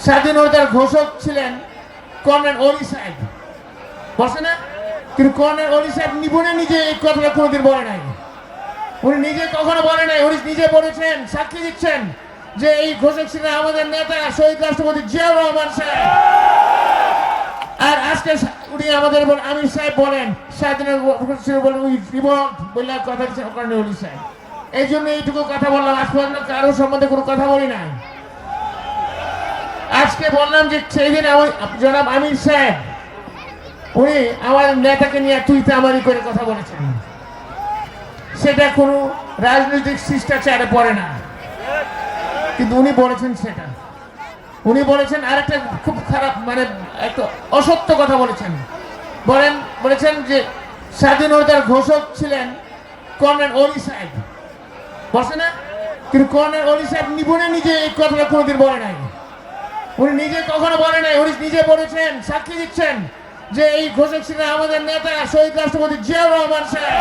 স্বাধীনতার ঘোষক ছিলেন কর্নেল অলি সাহেব, বসে না? কিন্তু কর্নেল অলি সাহেব নিবনে নিজে এই কথাটা কোনোদিন বলে নাই। উনি নিজে কখনো বলে নাই। উনি নিজে বলেছেন, সাক্ষী দিচ্ছেন যে এই ঘোষক ছিলেন আমাদের নেতা শহীদ রাষ্ট্রপতি জিয়াউর রহমান সাহেব। আর আজকে উনি আমাদের আমির সাহেব বলেন স্বাধীনতা বলেন উই রিভল্ট বলে কথা দিচ্ছেন কর্নেল অলি সাহেব। এই জন্য এইটুকু কথা বললাম। আজ পর্যন্ত কারো সম্বন্ধে কোনো কথা বলি নাই। আজকে বললাম যে সেই দিন জনাব আমির সাহেব উনি আমার নেতাকে নিয়ে তুই আমারই করে কথা বলেছেন, সেটা কোনো রাজনৈতিক শিষ্টাচারে পড়ে না, কিন্তু উনি বলেছেন সেটা। উনি বলেছেন আরেকটা খুব খারাপ, মানে একটা অসত্য কথা বলেছেন। বলেছেন যে স্বাধীনতার ঘোষক ছিলেন কর্নেল অলি সাহেব, বসে না? কিন্তু কর্নেল অলি সাহেব নিবনে নিজে এই কথাটা কোনোদিন বলে নাই। উনি নিজে কখনো বলে নাই। উনি নিজে বলেছেন, সাক্ষী দিচ্ছেন যে এই ঘোষক ছিলেন আমাদের নেতা শহীদ রাষ্ট্রপতি জিয়াউর রহমান সাহেব।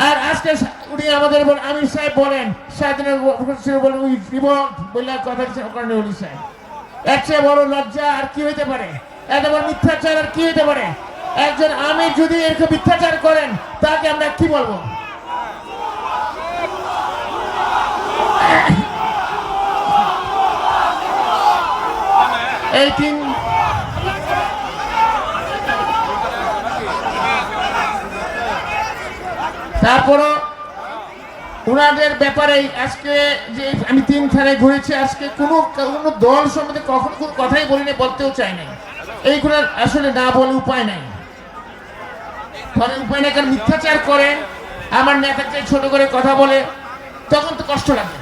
আর আজকে উনি আমাদের আমির সাহেব বলেন স্বাধীনতা বলেন উই রিভল্ট বলে কথা দিচ্ছেন কর্নেল অলি সাহেব। এর চেয়ে বড় লজ্জা আর কি হইতে পারে? এত বড় মিথ্যাচার আর কি হইতে পারে? একজন আমির যদি এরকম মিথ্যাচার করেন তাকে আমরা কি বলবো? এই তিন তারপরও ওনাদের ব্যাপারে আজকে যে আমি 3 থানায় ঘুরেছি, আজকে কোনো দল সম্বন্ধে কখনো কোনো কথাই বলিনি, বলতেও চাই নাই। এইগুলো আসলে না বলে উপায় নাই। উপায় নাই, কারণ মিথ্যাচার করে আমার নেতাকে ছোট করে কথা বলে, তখন তো কষ্ট লাগে।